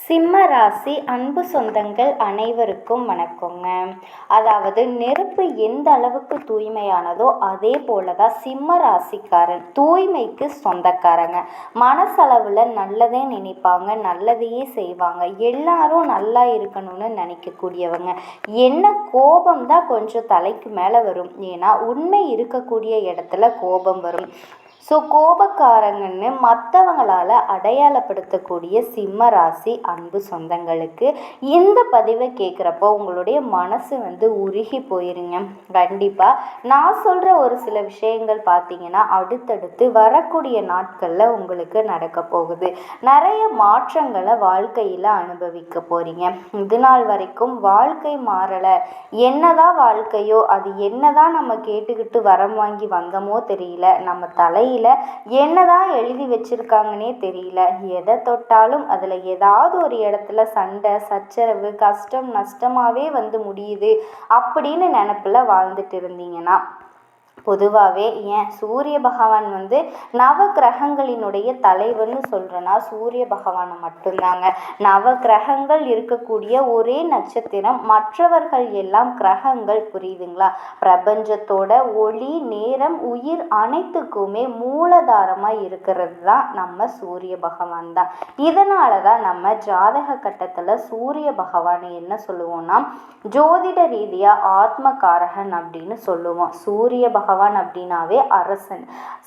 சிம்ம ராசி அன்பு சொந்தங்கள் அனைவருக்கும் வணக்கங்க. அதாவது நெருப்பு எந்த அளவுக்கு தூய்மையானதோ அதே போல தான் சிம்ம ராசிக்காரன் தூய்மைக்கு சொந்தக்காரங்க. மனசளவில் நல்லதே நினைப்பாங்க, நல்லதையே செய்வாங்க. எல்லாரும் நல்லா இருக்கணும்னு நினைக்கக்கூடியவங்க. என்ன கோபம் தான் கொஞ்சம் தலைக்கு மேலே வரும். ஏன்னா உண்மை இருக்கக்கூடிய இடத்துல கோபம் வரும். ஸோ கோபக்காரங்கன்னு மற்றவங்களால் அடையாளப்படுத்தக்கூடிய சிம்ம ராசி அன்பு சொந்தங்களுக்கு இந்த பதிவை கேட்குறப்போ உங்களுடைய மனசு உருகி போயிருங்க. கண்டிப்பாக நான் சொல்கிற ஒரு சில விஷயங்கள் பார்த்தீங்கன்னா அடுத்தடுத்து வரக்கூடிய நாட்களில் உங்களுக்கு நடக்க போகுது. நிறைய மாற்றங்களை வாழ்க்கையில் அனுபவிக்க போகிறீங்க. இது நாள் வரைக்கும் வாழ்க்கை மாறலை, என்னதான் வாழ்க்கையோ அது என்னதான் நம்ம கேட்டுக்கிட்டு வரம் வாங்கி வந்தோமோ தெரியல, நம்ம தலையில் என்னதான் எழுதி வச்சிருக்காங்கன்னே தெரியல. எதை தொட்டாலும் அதில் ஏதாவது ஒரு இடத்துல சண்டை சச்சரவு கஷ்டம் நஷ்டமாகவே முடியுது அப்படின்னு நினப்பில் வாழ்ந்துட்டு இருந்தீங்கன்னா, பொதுவாகவே ஏன் சூரிய பகவான் நவ கிரகங்களினுடைய தலைவர்னு சொல்கிறேன்னா சூரிய பகவானை மட்டும்தாங்க. நவ கிரகங்கள் இருக்கக்கூடிய ஒரே நட்சத்திரம், மற்றவர்கள் எல்லாம் கிரகங்கள். புரியுதுங்களா? பிரபஞ்சத்தோட ஒளி நேரம் உயிர் அனைத்துக்குமே மூலதாரமாக இருக்கிறது தான் நம்ம சூரிய பகவான் தான். இதனால தான் நம்ம ஜாதக கட்டத்தில் சூரிய பகவானை என்ன சொல்லுவோம்னா ஜோதிட ரீதியாக ஆத்மகாரகன் அப்படின்னு சொல்லுவோம். சூரிய பகவான் அப்படின்னாவே அரசன்,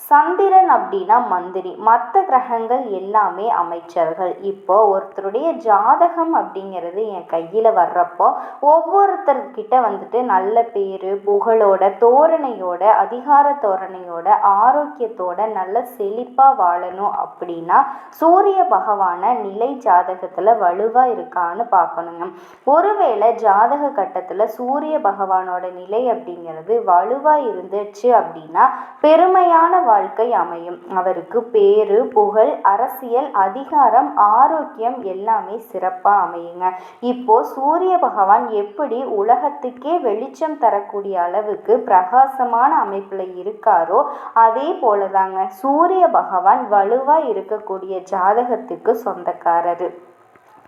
சந்திரன் அப்படின்னா மந்திரி, மற்ற கிரகங்கள் எல்லாமே அமைச்சர்கள். இப்போ ஒருத்தருடைய ஜாதகம் அப்படிங்கிறது என் கையில் வர்றப்போ ஒவ்வொருத்தர்கிட்ட நல்ல பேர் புகழோட தோரணையோட அதிகார தோரணையோட ஆரோக்கியத்தோட நல்ல செழிப்பாக வாழணும் அப்படின்னா சூரிய பகவான நிலை ஜாதகத்தில் வலுவாக இருக்கான்னு பார்க்கணுங்க. ஒருவேளை ஜாதக கட்டத்தில் சூரிய பகவானோட நிலை அப்படிங்கிறது வலுவாக இருந்துச்சு அப்படின்னா பெருமையான வாழ்க்கை அமையும். அவருக்கு பேரு புகழ் அரசியல் அதிகாரம் ஆரோக்கியம் எல்லாமே சிறப்பாக அமையுங்க. இப்போ சூரிய பகவான் எப்படி உலகத்துக்கே வெளிச்சம் தரக்கூடிய அளவுக்கு பிரகாசமான அமைப்பில் இருக்காரோ அதே போலதாங்க சூரிய பகவான் வலுவாக இருக்கக்கூடிய ஜாதகத்துக்கு சொந்தக்காரரு.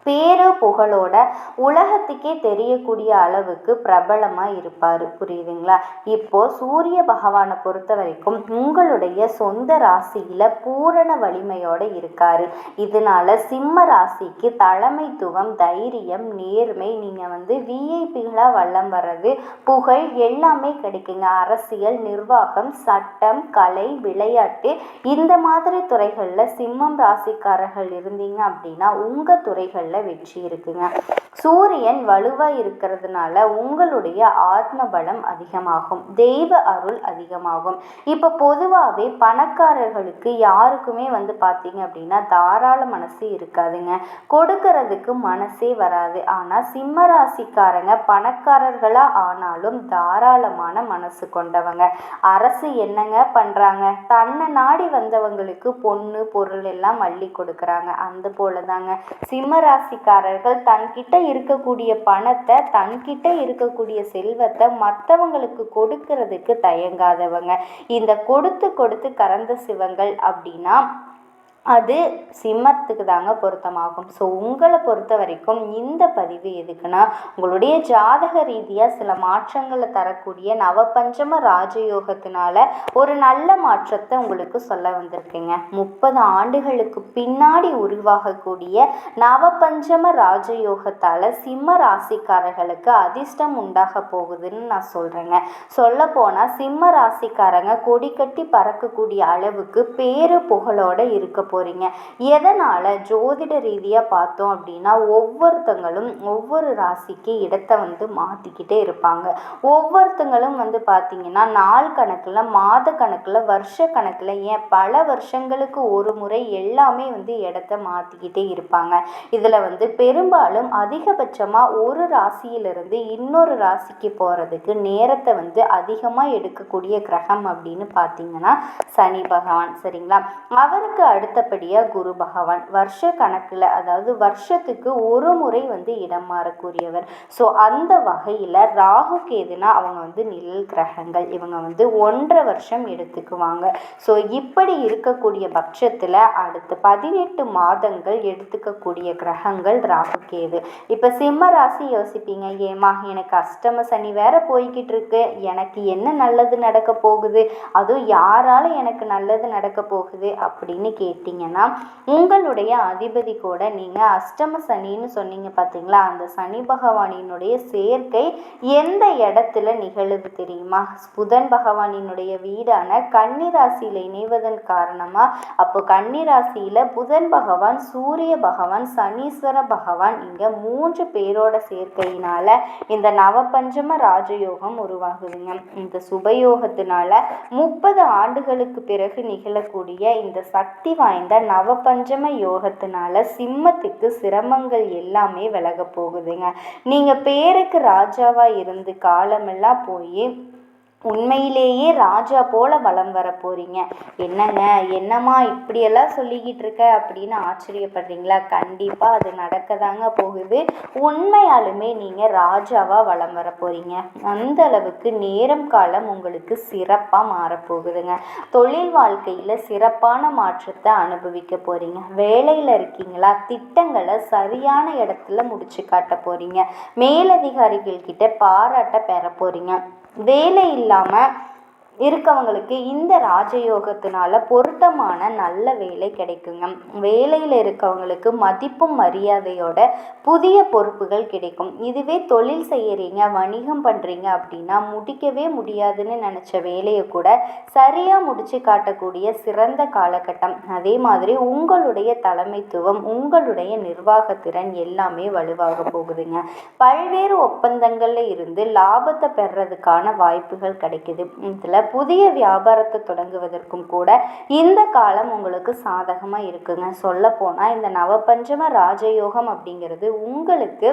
பேரு புகழோட உலகத்துக்கே தெரியக்கூடிய அளவுக்கு பிரபலமாக இருப்பார். புரியுதுங்களா? இப்போ சூரிய பகவானை பொறுத்த வரைக்கும் உங்களுடைய சொந்த ராசியில் பூரண வலிமையோடு இருக்கார். இதனால சிம்ம ராசிக்கு தலைமைத்துவம் தைரியம் நேர்மை, நீங்கள் விஐபிகளாக வல்லம் வர்றது புகழ் எல்லாமே கிடைக்குங்க. அரசியல் நிர்வாகம் சட்டம் கலை விளையாட்டு இந்த மாதிரி துறைகளில் சிம்மம் ராசிக்காரர்கள் இருந்தீங்க அப்படின்னா உங்கள் துறைகளில் வெற்றி இருக்குங்க. சூரியன் வலுவாக இருக்கிறதுனால உங்களுடைய ஆத்ம பலம் அதிகமாகும், தெய்வ அருள் அதிகமாகும். இப்போ பொதுவாகவே பணக்காரர்களுக்கு யாருக்குமே பார்த்தீங்க அப்படின்னா தாராள மனசு இருக்காதுங்க, கொடுக்கறதுக்கு மனசே வராது. ஆனால் சிம்ம ராசிக்காரங்க பணக்காரர்களாக ஆனாலும் தாராளமான மனசு கொண்டவங்க. அரசு என்னங்க பண்ணுறாங்க, தன்னை நாடி வந்தவங்களுக்கு பொண்ணு பொருள் எல்லாம் அள்ளி கொடுக்குறாங்க. அந்த போல தாங்க சிம்ம ராசிக்காரர்கள் தன்கிட்ட இருக்கக்கூடிய பணத்தை தன்கிட்ட இருக்கக்கூடிய செல்வத்தை மற்றவங்களுக்கு கொடுக்கறதுக்கு தயங்காதவங்க. இந்த கொடுத்து கொடுத்து கறந்த சிவங்கள் அப்படின்னா அது சிம்மத்துக்கு தாங்க பொருத்தமாகும். ஸோ உங்களை பொறுத்த வரைக்கும் இந்த பதிவு எதுக்குன்னா உங்களுடைய ஜாதக ரீதியாக சில மாற்றங்களை தரக்கூடிய நவபஞ்சம ராஜயோகத்தினால ஒரு நல்ல மாற்றத்தை உங்களுக்கு சொல்ல வந்திருக்குங்க. 30 ஆண்டுகளுக்கு பின்னாடி உருவாகக்கூடிய நவபஞ்சம ராஜயோகத்தால் சிம்ம ராசிக்காரர்களுக்கு அதிர்ஷ்டம் உண்டாக போகுதுன்னு நான் சொல்கிறேங்க. சொல்லப்போனால் சிம்ம ராசிக்காரங்க கொடி கட்டி பறக்கக்கூடிய அளவுக்கு பேரு புகழோட இருக்க போறீங்க. எதனால ஜோதிட ரீதியாக பார்த்தோம் அப்படின்னா ஒவ்வொருத்தங்களும் ஒவ்வொரு ராசிக்கு இடத்தை மாற்றிக்கிட்டே இருப்பாங்க. ஒவ்வொருத்தங்களும் பார்த்தீங்கன்னா நாள் கணக்கில் மாத கணக்கில் வருஷ கணக்கில் ஏன் பல வருஷங்களுக்கு ஒரு முறை எல்லாமே இடத்தை மாற்றிக்கிட்டே இருப்பாங்க. இதில் பெரும்பாலும் அதிகபட்சமாக ஒரு ராசியிலிருந்து இன்னொரு ராசிக்கு போகிறதுக்கு நேரத்தை அதிகமாக எடுக்கக்கூடிய கிரகம் அப்படின்னு பார்த்தீங்கன்னா சனி பகவான். சரிங்களா? அவருக்கு அடுத்த அடுத்தபடியாக குரு பகவான் வருஷ கணக்கில், அதாவது வருஷத்துக்கு ஒரு முறை இடம் மாறக்கூடியவர். ஸோ அந்த வகையில் ராகு கேதுனா அவங்க நிழல் கிரகங்கள். இவங்க 1.5 வருஷம் எடுத்துக்குவாங்க. ஸோ இப்படி இருக்கக்கூடிய பட்சத்தில் அடுத்த 18 மாதங்கள் எடுத்துக்கக்கூடிய கிரகங்கள் ராகு கேது. இப்போ சிம்ம ராசி யோசிப்பீங்க, ஏமா எனக்கு அஷ்டம சனி வேற போய்கிட்டு இருக்கு, எனக்கு என்ன நல்லது நடக்க போகுது, அதுவும் யாரால எனக்கு நல்லது நடக்க போகுது அப்படின்னு கேட்டிங்கன்னா, உங்களுடைய அதிபதி கூட நீங்கள் அஷ்டம சனின்னு சொன்னீங்க பார்த்தீங்களா, அந்த சனி பகவானினுடைய சேர்க்கை எந்த இடத்துல நிகழுது தெரியுமா? புதன் பகவானினுடைய வீடான கன்னி ராசியில் இணைவதன் காரணமாக, அப்போ கன்னி ராசியில் புதன் பகவான், சூரிய பகவான், சனீஸ்வர பகவான், இங்கே 3 பேரோட சேர்க்கையினால இந்த நவபஞ்சம ராஜயோகம் உருவாகுதுங்க. இந்த சுபயோகத்தினால 30 ஆண்டுகளுக்கு பிறகு நிகழக்கூடிய இந்த சக்தி வாய்ந்த நவபஞ்சம யோகத்தினால சிம்மத்துக்கு சிரமங்கள் எல்லாமே விலக போகுதுங்க. நீங்கள் பேருக்கு ராஜாவா இருந்து காலமெல்லாம் போய் உண்மையிலேயே ராஜா போல வலம் வர போறீங்க. என்னங்க என்னம்மா இப்படியெல்லாம் சொல்லிக்கிட்டு இருக்க அப்படின்னு ஆச்சரியப்படுறீங்களா? கண்டிப்பாக அது நடக்க தாங்க போகுது. உண்மையாலுமே நீங்கள் ராஜாவாக வலம் வர போறீங்க. அந்த அளவுக்கு நேரம் காலம் உங்களுக்கு சிறப்பாக மாறப்போகுதுங்க. தொழில் வாழ்க்கையில் சிறப்பான மாற்றத்தை அனுபவிக்க போறீங்க. வேலையில் இருக்கீங்களா, திட்டங்களை சரியான இடத்துல முடிச்சு காட்ட போறீங்க. மேலதிகாரிகள் கிட்ட பாராட்ட பெற போறீங்க. வேலை இல்லாமல் இருக்கவங்களுக்கு இந்த ராஜயோகத்தினால பொருத்தமான நல்ல வேலை கிடைக்குங்க. வேலையில் இருக்கவங்களுக்கு மதிப்பும் மரியாதையோட புதிய பொறுப்புகள் கிடைக்கும். இதுவே தொழில் செய்யறீங்க, வணிகம் பண்ணுறீங்க அப்படின்னா முடிக்கவே முடியாதுன்னு நினச்ச வேலையை கூட சரியாக முடிச்சு காட்டக்கூடிய சிறந்த காலகட்டம். அதே மாதிரி உங்களுடைய தலைமைத்துவம், உங்களுடைய நிர்வாகத்திறன் எல்லாமே வலுவாக போகுதுங்க. பல்வேறு ஒப்பந்தங்களில் இருந்து லாபத்தை பெறதுக்கான வாய்ப்புகள் கிடைக்குது. இதில் புதிய வியாபாரத்தை தொடங்குவதற்கும் கூட இந்த காலம் உங்களுக்கு சாதகமாக இருக்குங்க. சொல்லப்போனால் இந்த நவபஞ்சம ராஜயோகம் அப்படிங்கிறது உங்களுக்கு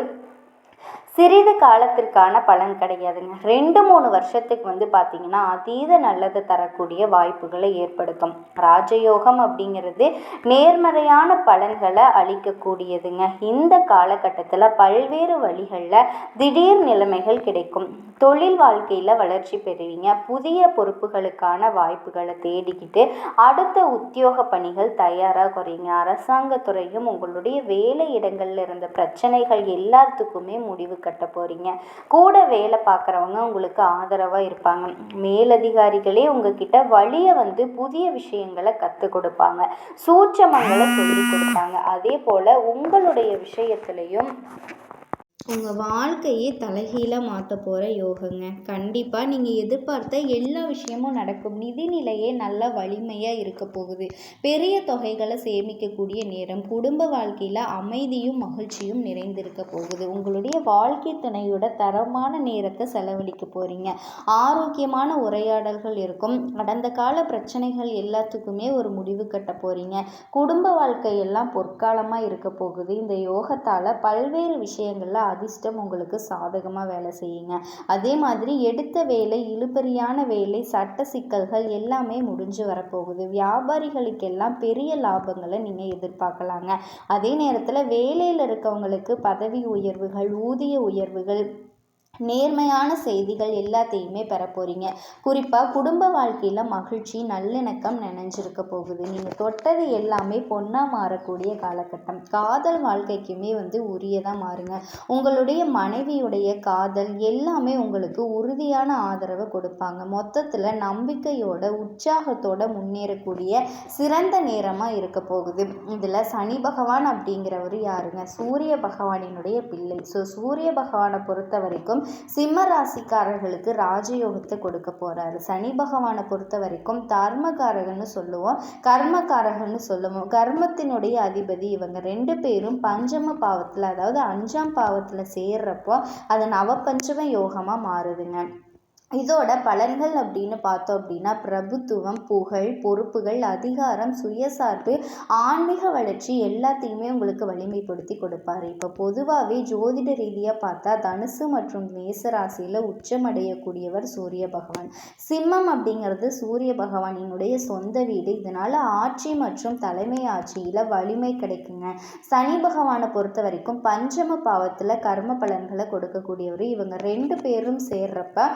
சிறிது காலத்திற்கான பலன் கிடையாதுங்க. 2-3 வருஷத்துக்கு பார்த்தீங்கன்னா அதீத நல்லதை தரக்கூடிய வாய்ப்புகளை ஏற்படுத்தும். ராஜயோகம் அப்படிங்கிறது நேர்மறையான பலன்களை அளிக்கக்கூடியதுங்க. இந்த காலகட்டத்தில் பல்வேறு வழிகளில் திடீர் நிலைமைகள் கிடைக்கும். தொழில் வாழ்க்கையில் வளர்ச்சி பெறுவீங்க. புதிய பொறுப்புகளுக்கான வாய்ப்புகளை தேடிக்கிட்டு அடுத்த உத்தியோக பணிகள் தயாராக குறையுங்க. அரசாங்கத்துறையும் உங்களுடைய வேலை இடங்களில் இருந்த பிரச்சனைகள் எல்லாத்துக்குமே முடிவு கட்ட போறீங்க. கூட வேலை பார்க்குறவங்க உங்களுக்கு ஆதரவாக இருப்பாங்க. மேலதிகாரிகளே உங்ககிட்ட வழியை புதிய விஷயங்களை கற்றுக் கொடுப்பாங்க, சூட்சமங்களை சொல்லி கொடுப்பாங்க. அதே போல் உங்களுடைய விஷயத்திலையும் உங்கள் வாழ்க்கையே தலைகீழாக மாற்ற போகிற யோகங்க. கண்டிப்பாக நீங்கள் எதிர்பார்த்த எல்லா விஷயமும் நடக்கும். நிதிநிலையே நல்ல வலிமையாக இருக்க போகுது. பெரிய தொகைகளை சேமிக்கக்கூடிய நேரம். குடும்ப வாழ்க்கையில் அமைதியும் மகிழ்ச்சியும் நிறைந்திருக்க போகுது. உங்களுடைய வாழ்க்கை துணையோட தரமான நேரத்தை செலவழிக்க போகிறீங்க. ஆரோக்கியமான உரையாடல்கள் இருக்கும். கடந்த கால பிரச்சனைகள் எல்லாத்துக்குமே ஒரு முடிவு கட்ட போகிறீங்க. குடும்ப வாழ்க்கையெல்லாம் பொற்காலமாக இருக்க போகுது. இந்த யோகத்தால் பல்வேறு விஷயங்களில் அதிர்ஷ்டம் உங்களுக்கு சாதகமாக வேலை செய்யுங்க. அதே மாதிரி எடுத்த வேலை, இழுபறியான வேலை, சட்ட சிக்கல்கள் எல்லாமே முடிஞ்சு வரப்போகுது. வியாபாரிகளுக்கெல்லாம் பெரிய லாபங்களை நீங்கள் எதிர்பார்க்கலாங்க. அதே நேரத்தில் வேலையில் இருக்கவங்களுக்கு பதவி உயர்வுகள், ஊதிய உயர்வுகள், நேர்மையான செய்திகள் எல்லாத்தையுமே பெற போகிறீங்க. குறிப்பாக குடும்ப வாழ்க்கையில் மகிழ்ச்சி, நல்லிணக்கம் நினைஞ்சிருக்க போகுது. நீங்கள் தொட்டது எல்லாமே பொண்ணாக மாறக்கூடிய காலகட்டம். காதல் வாழ்க்கைக்குமே உரியதாக மாறுங்க. உங்களுடைய மனைவியுடைய காதல் எல்லாமே உங்களுக்கு உறுதியான ஆதரவை கொடுப்பாங்க. மொத்தத்தில் நம்பிக்கையோட உற்சாகத்தோட முன்னேறக்கூடிய சிறந்த நேரமாக இருக்க போகுது. இதில் சனி பகவான் அப்படிங்கிறவர் யாருங்க? சூரிய பகவானினுடைய பிள்ளை. ஸோ சூரிய பகவானை பொறுத்த வரைக்கும் சிம்ம ராசிக்காரர்களுக்கு ராஜயோகத்தை கொடுக்க போறாரு. சனி பகவானை பொறுத்த வரைக்கும் தர்மகாரகன்னு சொல்லுவோம், கர்மகாரகன்னு சொல்லுவோம். கர்மத்தினுடைய அதிபதி இவங்க 2 பேரும் பஞ்சம பாவத்தில், அதாவது 5ஆம் பாவத்தில் சேர்றப்போ அது நவபஞ்சம யோகமாக மாறுதுங்க. இதோட பலன்கள் அப்படின்னு பார்த்தோம் அப்படின்னா பிரபுத்துவம், புகழ், பொறுப்புகள், அதிகாரம், சுயசார்பு, ஆன்மீக வளர்ச்சி எல்லாத்தையுமே உங்களுக்கு வலிமைப்படுத்தி கொடுப்பாரு. இப்போ பொதுவாகவே ஜோதிட ரீதியாக பார்த்தா தனுசு மற்றும் மேச ராசியில் உச்சமடையக்கூடியவர் சூரிய பகவான். சிம்மம் அப்படிங்கிறது சூரிய பகவானினுடைய சொந்த வீடு. இதனால் ஆட்சி மற்றும் தலைமை ஆட்சியில் வலிமை கிடைக்குங்க. சனி பகவானை பொறுத்த வரைக்கும் பஞ்சம பாவத்தில் கர்ம பலன்களை கொடுக்கக்கூடியவர். இவங்க 2 பேரும் சேர்றப்ப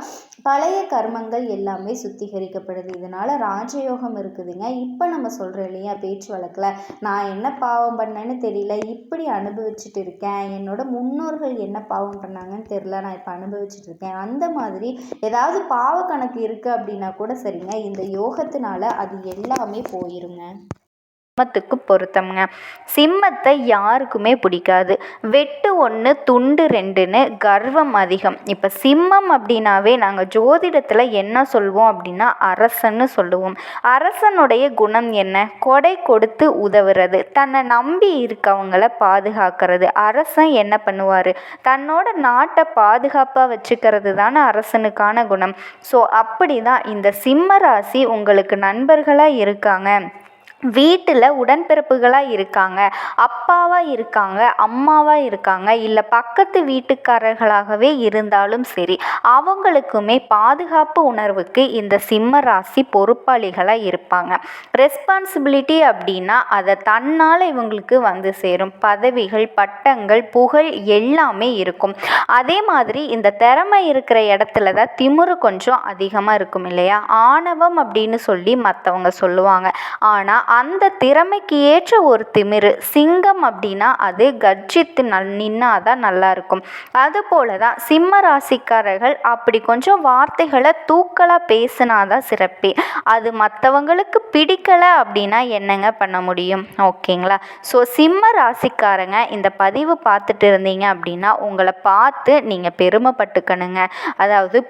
பழைய கர்மங்கள் எல்லாமே சுத்திகரிக்கப்படுது. இதனால் ராஜயோகம் இருக்குதுங்க. இப்போ நம்ம சொல்கிறோம் இல்லையா பேச்சு வழக்கில், நான் என்ன பாவம் பண்ணேன்னு தெரியல, இப்படி அனுபவிச்சுட்டு இருக்கேன், என்னோட முன்னோர்கள் என்ன பாவம் பண்ணாங்கன்னு தெரியல, நான் இப்போ அனுபவிச்சுட்டு இருக்கேன். அந்த மாதிரி ஏதாவது பாவ கணக்கு இருக்குது அப்படின்னா கூட சரிங்க, இந்த யோகத்தினால அது எல்லாமே போயிருங்க. சிம்மத்துக்கு பொருத்தம்ங்க. சிம்மத்தை யாருக்குமே பிடிக்காது. வெட்டு 1 துண்டு 2ன்னு கர்வம் அதிகம். இப்போ சிம்மம் அப்படின்னாவே நாங்கள் ஜோதிடத்தில் என்ன சொல்வோம் அப்படின்னா அரசன்னு சொல்லுவோம். அரசனுடைய குணம் என்ன? கொடை கொடுத்து உதவுறது, தன்னை நம்பி இருக்கவங்கள பாதுகாக்கிறது. அரசன் என்ன பண்ணுவார்? தன்னோட நாட்டை பாதுகாப்பாக வச்சுக்கிறது தானே அரசனுக்கான குணம். ஸோ அப்படி தான் இந்த சிம்ம ராசி உங்களுக்கு நண்பர்களாக இருக்காங்க, வீட்டில் உடன்பிறப்புகளாக இருக்காங்க, அப்பாவாக இருக்காங்க, அம்மாவாக இருக்காங்க, இல்லை பக்கத்து வீட்டுக்காரர்களாகவே இருந்தாலும் சரி, அவங்களுக்குமே பாதுகாப்பு உணர்வுக்கு இந்த சிம்ம ராசி பொறுப்பாளிகளாக இருப்பாங்க. ரெஸ்பான்சிபிலிட்டி அப்படின்னா அதை தன்னால் இவங்களுக்கு வந்து சேரும். பதவிகள், பட்டங்கள், புகழ் எல்லாமே இருக்கும். அதே மாதிரி இந்த திறமை இருக்கிற இடத்துல தான் திமிரு கொஞ்சம் அதிகமாக இருக்கும் இல்லையா? ஆணவம் அப்படின்னு சொல்லி மற்றவங்க சொல்லுவாங்க. ஆனால் அந்த திறமைக்கு ஏற்ற ஒரு திமிரு. சிங்கம் அப்படின்னா அது கர்ஜித்து நின்னாதான் நல்லா இருக்கும். அதுபோல தான் சிம்ம ராசிக்காரர்கள் அப்படி கொஞ்சம் வார்த்தைகளை தூக்கலாக பேசினாதான் சிறப்பே. அது மற்றவங்களுக்கு பிடிக்கலை அப்படின்னா என்னங்க பண்ண முடியும்? ஓகேங்களா? ஸோ சிம்ம ராசிக்காரங்க இந்த பதிவு பார்த்துட்டு இருந்தீங்க அப்படின்னா உங்களை பார்த்து நீங்கள் பெருமைப்பட்டுக்கணுங்க. அதாவது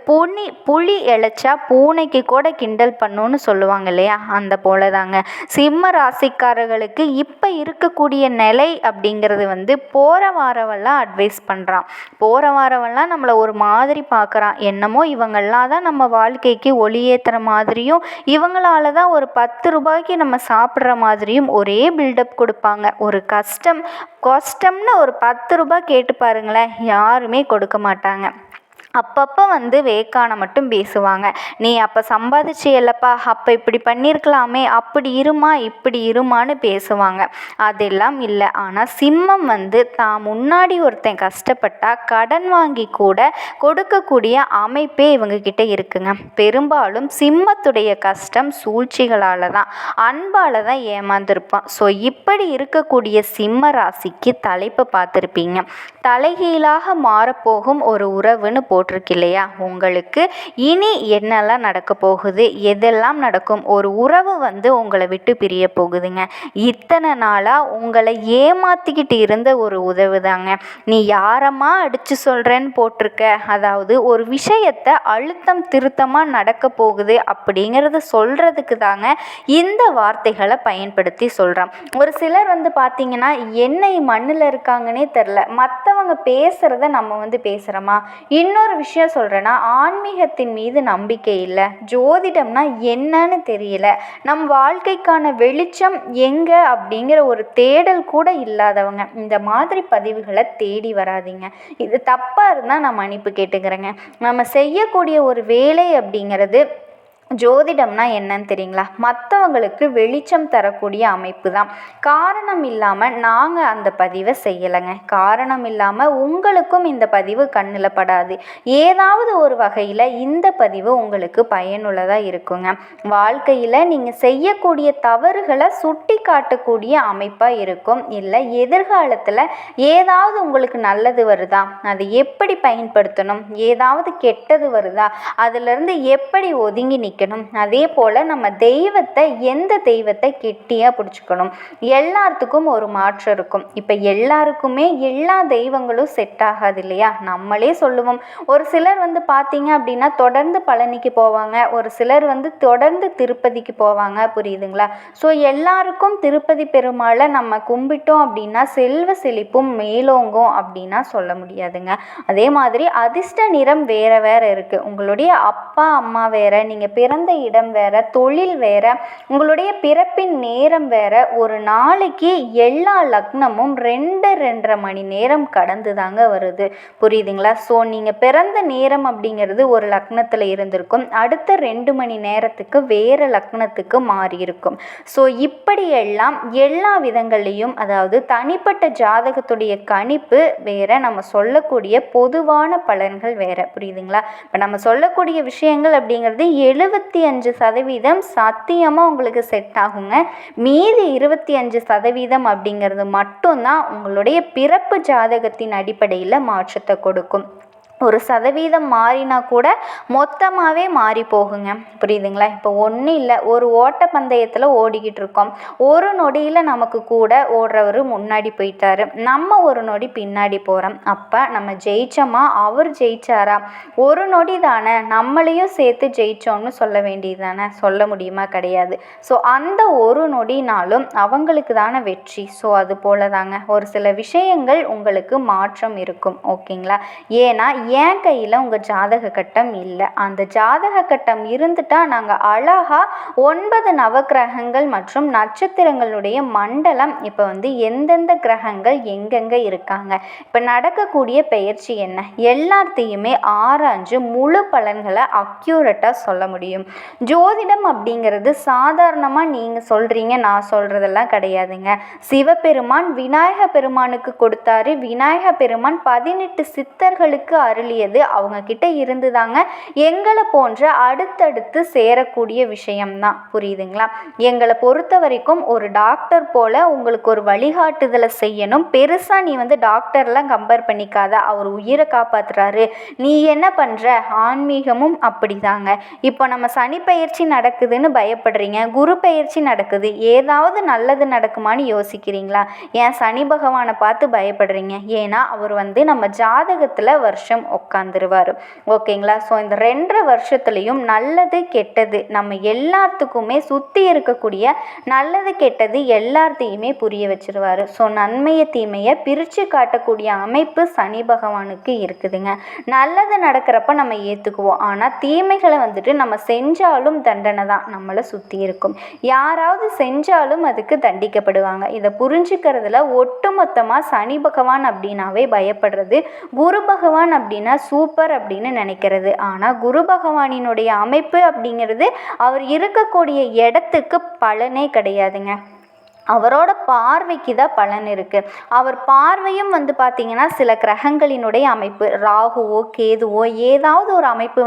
புலி இழைச்சா பூனைக்கு கூட கிண்டல் பண்ணுன்னு சொல்லுவாங்க இல்லையா? அந்த போல தாங்க சிம்ம ராசிக்காரர்களுக்கு இப்போ இருக்கக்கூடிய நிலை அப்படிங்கிறது வந்து போகிற வாரவெல்லாம் அட்வைஸ் பண்ணுறான். போகிற வாரவெல்லாம் நம்மளை ஒரு மாதிரி பார்க்குறான். என்னமோ இவங்கெல்லாம் தான் நம்ம வாழ்க்கைக்கு ஒளியேற்றுற மாதிரியும், இவங்களால தான் ஒரு 10 ரூபாய்க்கு நம்ம சாப்பிட்ற மாதிரியும் ஒரே பில்டப் கொடுப்பாங்க. ஒரு கஷ்டம்னு ஒரு 10 ரூபாய் கேட்டு பாருங்களேன், யாருமே கொடுக்க மாட்டாங்க. அப்பப்போ வந்து வேக்கான மட்டும் பேசுவாங்க. நீ அப்போ சம்பாதிச்சியல்லப்பா, அப்போ இப்படி பண்ணியிருக்கலாமே, அப்படி இருமா இப்படி இருமான்னு பேசுவாங்க. அதெல்லாம் இல்லை. ஆனால் சிம்மம் வந்து தான் முன்னாடி ஒருத்தன் கஷ்டப்பட்டா கடன் வாங்கி கூட கொடுக்கக்கூடிய அமைப்பே இவங்கக்கிட்ட இருக்குங்க. பெரும்பாலும் சிம்மத்துடைய கஷ்டம் சூழ்ச்சிகளால் தான், அன்பால் தான் ஏமாந்துருப்பான். ஸோ இப்படி இருக்கக்கூடிய சிம்ம ராசிக்கு தலைப்பு பார்த்துருப்பீங்க. தலைகீழாக மாறப்போகும் ஒரு உறவுன்னு போட்டிருக்கு இல்லையா? உங்களுக்கு இனி என்னெல்லாம் நடக்க போகுது, எதெல்லாம் நடக்கும்? ஒரு உறவு வந்து உங்களை விட்டு பிரிய போகுதுங்க. இத்தனை நாளாக உங்களை ஏமாத்திக்கிட்டு இருந்த ஒரு உறவு தாங்க. நீ யாரம்மா அடித்து சொல்கிறேன்னு போட்டிருக்க, அதாவது ஒரு விஷயத்தை அழுத்தம் திருத்தமாக நடக்க போகுது அப்படிங்கிறத சொல்கிறதுக்கு தாங்க இந்த வார்த்தைகளை பயன்படுத்தி சொல்கிறேன். ஒரு சிலர் வந்து பார்த்திங்கன்னா என்னை மண்ணில் இருக்காங்கன்னே தெரில, மற்றவங்க பேசுகிறத நம்ம வந்து பேசுகிறோமா? இன்னொரு விஷயம் சொல்கிறேன்னா, ஆன்மீகத்தின் மீது நம்பிக்கை இல்லை, ஜோதிடம்னா என்னன்னு தெரியல, நம் வாழ்க்கைக்கான வெளிச்சம் எங்கே அப்படிங்கிற ஒரு தேடல் கூட இல்லாதவங்க இந்த மாதிரி பதிவுகளை தேடி வராதிங்க. இது தப்பாக இருந்தால் நான் மன்னிப்பு கேட்டுக்கிறேங்க. நம்ம செய்யக்கூடிய ஒரு வேலை அப்படிங்கிறது ஜோதிடம்னா என்னன்னு தெரியுங்களா? மற்றவங்களுக்கு வெளிச்சம் தரக்கூடிய அமைப்பு தான். காரணம் இல்லாமல் நாங்கள் அந்த பதிவை செய்யலைங்க. காரணம் இல்லாமல் உங்களுக்கும் இந்த பதிவு கண்ணில் படாது. ஏதாவது ஒரு வகையில் இந்த பதிவு உங்களுக்கு பயனுள்ளதாக இருக்குங்க. வாழ்க்கையில் நீங்கள் செய்யக்கூடிய தவறுகளை சுட்டி காட்டக்கூடிய அமைப்பாக இருக்கும். இல்லை எதிர்காலத்தில் ஏதாவது உங்களுக்கு நல்லது வருதா, அதை எப்படி பயன்படுத்தணும், ஏதாவது கெட்டது வருதா, அதிலிருந்து எப்படி ஒதுங்கி நிற்க பிடிக்கணும். அதே போல் நம்ம தெய்வத்தை எந்த தெய்வத்தை கெட்டியாக பிடிச்சிக்கணும். எல்லாத்துக்கும் ஒரு மாற்றம் இருக்கும். இப்போ எல்லாருக்குமே எல்லா தெய்வங்களும் செட் ஆகாது இல்லையா? நம்மளே சொல்லுவோம், ஒரு சிலர் பார்த்தீங்க அப்படின்னா தொடர்ந்து பழனிக்கு போவாங்க, ஒரு சிலர் தொடர்ந்து திருப்பதிக்கு போவாங்க. புரியுதுங்களா? ஸோ எல்லாருக்கும் திருப்பதி பெருமாளை நம்ம கும்பிட்டோம் அப்படின்னா செல்வ செழிப்பும் மேலோங்கும் அப்படின்னா சொல்ல முடியாதுங்க. அதே மாதிரி அதிர்ஷ்ட நிறம் வேற வேற இருக்கு. உங்களுடைய அப்பா அம்மா வேற, நீங்க பிறந்த இடம் வேற, தொழில் வேற, உங்களுடைய பிறப்பின் நேரம் வேற. ஒரு நாளைக்கு எல்லா லக்னமும் 2-2.5 மணி நேரம் கடந்து தாங்க வருது. புரியுதுங்களா? ஸோ நீங்கள் பிறந்த நேரம் அப்படிங்கிறது ஒரு லக்னத்தில் இருந்திருக்கும், அடுத்த 2 மணி நேரத்துக்கு வேறு லக்னத்துக்கு மாறி இருக்கும். ஸோ இப்படியெல்லாம் எல்லா விதங்கள்லையும், அதாவது தனிப்பட்ட ஜாதகத்துடைய கணிப்பு வேற, நம்ம சொல்லக்கூடிய பொதுவான பலன்கள் வேற. புரியுதுங்களா? இப்போ நம்ம சொல்லக்கூடிய விஷயங்கள் அப்படிங்கிறது 75% சத்தியமாக உங்களுக்கு செட் ஆகுங்க. மீதி 25% அப்படிங்கிறது மட்டும்தான் உங்களுடைய பிறப்பு ஜாதகத்தின் அடிப்படையில் மாற்றத்தை கொடுக்கும். 1% மாறினா கூட மொத்தமாகவே மாறி போகுங்க. புரியுதுங்களா? இப்போ ஒன்றும் இல்லை, ஒரு ஓட்டப்பந்தயத்தில் ஓடிக்கிட்டு இருக்கோம், ஒரு நொடியில் நமக்கு கூட ஓடுறவர் முன்னாடி போயிட்டாரு, நம்ம ஒரு நொடி பின்னாடி போகிறோம். அப்போ நம்ம ஜெயிச்சோமா, அவர் ஜெயிச்சாரா? ஒரு நொடி தானே, நம்மளையும் சேர்த்து ஜெயிச்சோம்னு சொல்ல வேண்டியது தானே? சொல்ல முடியுமா? கிடையாது. ஸோ அந்த ஒரு நொடினாலும் அவங்களுக்கு தானே வெற்றி. ஸோ அது போல தாங்க ஒரு சில விஷயங்கள் உங்களுக்கு மாற்றம் இருக்கும். ஓகேங்களா? ஏன்னா என் கையில் உங்கள் ஜாதக கட்டம் இல்லை. அந்த ஜாதக கட்டம் இருந்துட்டால் நாங்கள் அழகாக 9 நவக்கிரகங்கள் மற்றும் நட்சத்திரங்களுடைய மண்டலம் இப்போ எந்தெந்த கிரகங்கள் எங்கெங்கே இருக்காங்க, இப்போ நடக்கக்கூடிய பெயர்ச்சி என்ன, எல்லாத்தையுமே ஆராய்ஞ்சு முழு பலன்களை அக்யூரேட்டாக சொல்ல முடியும். ஜோதிடம் அப்படிங்கிறது சாதாரணமாக நீங்கள் சொல்கிறீங்க நான் சொல்கிறதெல்லாம் கிடையாதுங்க. சிவபெருமான் விநாயக பெருமானுக்கு கொடுத்தாரு, விநாயக பெருமான் 18 சித்தர்களுக்கு அருளியது அவங்க கிட்ட இருந்துதாங்க எங்களை போன்ற அடுத்தடுத்து சேரக்கூடிய விஷயம்தான். புரியுதுங்களா? எங்களை பொறுத்த வரைக்கும் ஒரு டாக்டர் போல உங்களுக்கு ஒரு வழிகாட்டுதலை செய்யணும். பெருசா நீ டாக்டர்லாம் கம்பேர் பண்ணிக்காத, அவர் உயிரை காப்பாத்துறாரு, நீ என்ன பண்ற? ஆன்மீகமும் அப்படிதாங்க. இப்போ நம்ம சனி பயிற்சி நடக்குதுன்னு பயப்படுறீங்க, குரு பயிற்சி நடக்குது, ஏதாவது நல்லது நடக்குமான்னு யோசிக்கிறீங்களா? ஏன் சனி பகவானை பார்த்து பயப்படுறீங்க? ஏன்னா அவர் நம்ம ஜாதகத்தில் வருஷம் உட்காந்துருவார். ஓகேங்களா? ஸோ இந்த 2.5 வருஷத்துலையும் நல்லது கெட்டது நம்ம எல்லாத்துக்குமே சுற்றி இருக்கக்கூடிய நல்லது கெட்டது எல்லாத்தையுமே புரிய வச்சிருவார். ஸோ நன்மையை தீமையை பிரித்து காட்டக்கூடிய அமைப்பு சனி பகவானுக்கு இருக்குதுங்க. நல்லது நடக்கிறப்ப நம்ம ஏற்றுக்குவோம், ஆனால் தீமைகளை நம்ம செஞ்சாலும் தண்டனை தான் நம்மளை சுற்றி இருக்கும். யாராவது செஞ்சாலும் அதுக்கு தண்டிக்கப்படுவாங்க. இதை புரிஞ்சுக்கிறதுல ஒட்டுமொத்தமாக சனி பகவான் அப்படின்னாவே பயப்படுறது, குரு பகவான் அப்படின்னா சூப்பர் அப்படின்னு நினைக்கிறது. ஆனால் குரு பகவானினுடைய அமைப்பு அப்படிங்கிறது அவர் இருக்கக்கூடிய இடத்துக்கு பலனே கிடையாதுங்க. அவரோட பார்வைக்கு தான் பலன் இருக்குது. அவர் பார்வையும் பார்த்திங்கன்னா சில கிரகங்களினுடைய அமைப்பு, ராகுவோ கேதுவோ ஏதாவது ஒரு அமைப்பு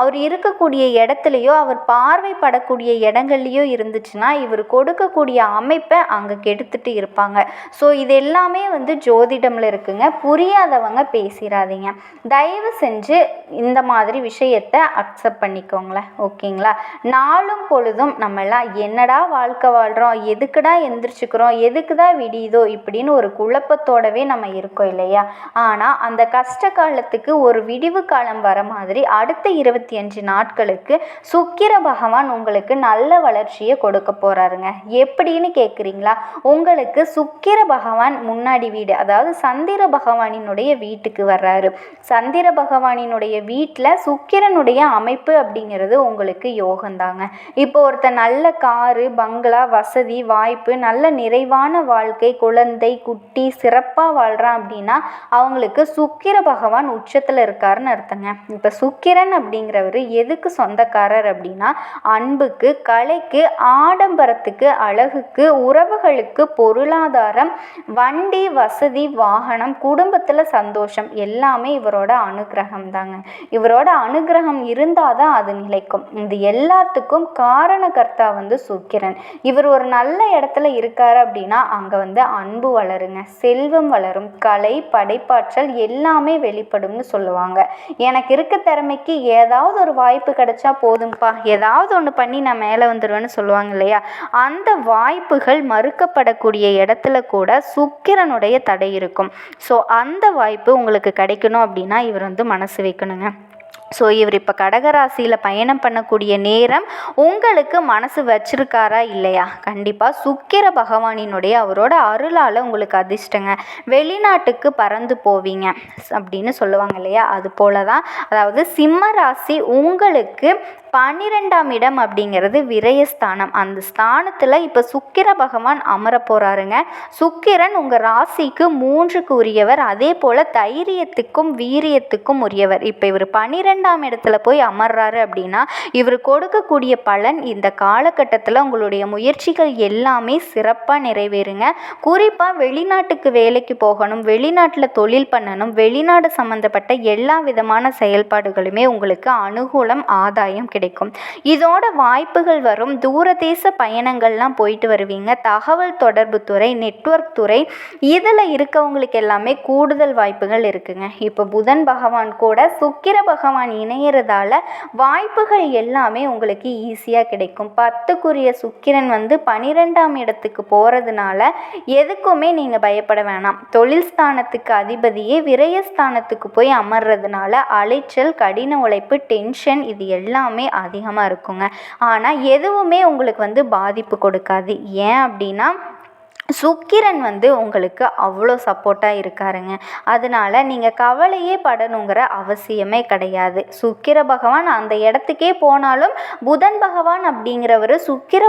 அவர் இருக்கக்கூடிய இடத்துலையோ அவர் பார்வைப்படக்கூடிய இடங்கள்லையோ இருந்துச்சுன்னா இவர் கொடுக்கக்கூடிய அமைப்பை அங்கே கெடுத்துட்டு இருப்பாங்க. ஸோ இது எல்லாமே ஜோதிடமில் இருக்குங்க. புரியாதவங்க பேசிடாதீங்க. தயவு செஞ்சு இந்த மாதிரி விஷயத்தை அக்செப்ட் பண்ணிக்கோங்களேன். ஓகேங்களா? நாளும் பொழுதும் நம்மெல்லாம் என்னடா வாழ்க்கை வாழ்கிறோம், எதுக்குடா எந்திரிச்சுக்கிறோம், எதுக்கு தான் விடியுதோ இப்படின்னு ஒரு குழப்பத்தோடவே நம்ம இருக்கோம் இல்லையா? ஆனால் அந்த கஷ்ட காலத்துக்கு ஒரு விடிவு காலம் வர மாதிரி அடுத்த 25 நாட்களுக்கு சுக்கிர பகவான் உங்களுக்கு நல்ல வளர்ச்சியை கொடுக்க போறாருங்க. எப்படின்னு கேட்குறீங்களா? உங்களுக்கு சுக்கிர பகவான் முன்னாடி வீடு, அதாவது சந்திர பகவானினுடைய வீட்டுக்கு வர்றாரு. சந்திர பகவானினுடைய வீட்டில் சுக்கிரனுடைய அமைப்பு அப்படிங்கிறது உங்களுக்கு யோகந்தாங்க. இப்போ ஒருத்தர் நல்ல காரு, பங்களா, வசதி, வாய்ப்பு, நல்ல நிறைவான வாழ்க்கை, குழந்தை, குட்டி சிறப்பாக வாழ்கிறான் அப்படின்னா அவங்களுக்கு சுக்கிர பகவான் உச்சத்தில் இருக்காருன்னு அர்த்தங்க. இப்போ சுக்கிரன் அப்படிங்கிறவர் எதுக்கு சொந்தக்காரர் அப்படின்னா அன்புக்கு, கலைக்கு, ஆடம்பரத்துக்கு, அழகுக்கு, உறவுகளுக்கு, பொருளாதாரம், வண்டி, வசதி, வாகனம், குடும்பத்தில் சந்தோஷம் எல்லாமே இவரோட அனுகிரகம் தாங்க. இவரோட அனுகிரகம் இருந்தால் தான் அது நிலைக்கும். இது எல்லாத்துக்கும் காரணகர்த்தா சுக்கிரன். இவர் ஒரு நல்ல இடத்துல இடத்துல இருக்காரு அப்படின்னா அங்கே வந்து அன்பு வளருங்க, செல்வம் வளரும், கலை படைப்பாற்றல் எல்லாமே வெளிப்படும்னு சொல்லுவாங்க. எனக்கு இருக்க திறமைக்கு ஏதாவது ஒரு வாய்ப்பு கிடைச்சா போதும்பா, ஏதாவது ஒன்று பண்ணி நான் மேலே வந்துடுவேன்னு சொல்லுவாங்க இல்லையா, அந்த வாய்ப்புகள் மறுக்கப்படக்கூடிய இடத்துல கூட சுக்கிரனுடைய தடை இருக்கும். ஸோ அந்த வாய்ப்பு உங்களுக்கு கிடைக்கணும் அப்படின்னா இவர் வந்து மனசு வைக்கணுங்க. ஸோ இவர் இப்போ கடகராசியில் பயணம் பண்ணக்கூடிய நேரம் உங்களுக்கு மனசு வச்சிருக்காரா இல்லையா, கண்டிப்பாக சுக்கிர பகவானினுடைய அவரோட அருளால் உங்களுக்கு அதிர்ஷ்டங்க. வெளிநாட்டுக்கு பறந்து போவீங்க அப்படின்னு சொல்லுவாங்க இல்லையா, அது போல தான். அதாவது சிம்ம ராசி உங்களுக்கு 12ஆம் இடம் அப்படிங்கிறது விரயஸ்தானம். அந்த ஸ்தானத்தில் இப்போ சுக்கிர பகவான் அமர போகிறாருங்க. சுக்கிரன் உங்கள் ராசிக்கு 3க்கு உரியவர், அதே போல் தைரியத்துக்கும் வீரியத்துக்கும் உரியவர். இப்போ இவர் 12ஆம் இடத்துல போய் அமர்றாரு அப்படின்னா இவர் கொடுக்கக்கூடிய பலன் இந்த காலகட்டத்தில் உங்களுடைய முயற்சிகள் எல்லாமே சிறப்பாக நிறைவேறுங்க. குறிப்பாக வெளிநாட்டுக்கு வேலைக்கு போகணும், வெளிநாட்டில் தொழில் பண்ணணும், வெளிநாடு சம்மந்தப்பட்ட எல்லா விதமான செயல்பாடுகளுமே உங்களுக்கு அனுகூலம், ஆதாயம் கிடைக்கும். இதோட வாய்ப்புகள் வரும். தூரதேச பயணங்கள்லாம் போயிட்டு வருவீங்க. தகவல் தொடர்பு துறை, நெட்வொர்க் துறை, இதில் இருக்கவங்களுக்கு எல்லாமே கூடுதல் வாய்ப்புகள் இருக்குங்க. இப்போ புதன் பகவான் கூட சுக்கிர பகவான் இணையறதால வாய்ப்புகள் எல்லாமே உங்களுக்கு ஈஸியாக கிடைக்கும். 10க்குரிய சுக்கிரன் வந்து 12ஆம் இடத்துக்கு போகிறதுனால எதுக்குமே நீங்கள் பயப்பட வேணாம். தொழில் ஸ்தானத்துக்கு அதிபதியே விரயஸ்தானத்துக்கு போய் அமர்றதுனால அலைச்சல், கடின உழைப்பு, டென்ஷன் இது எல்லாமே அதிகமாக இருக்குங்க. ஆனால் எதுவுமே உங்களுக்கு வந்து பாதிப்பு கொடுக்காது. ஏன் அப்படின்னா சுக்கிரன் வந்து உங்களுக்கு அவ்வளோ சப்போர்ட்டாக இருக்காருங்க. அதனால நீங்கள் கவலையே படணுங்கிற அவசியமே கிடையாது. சுக்கிர பகவான் அந்த இடத்துக்கே போனாலும் புதன் பகவான் அப்படிங்கிறவர் சுக்கிர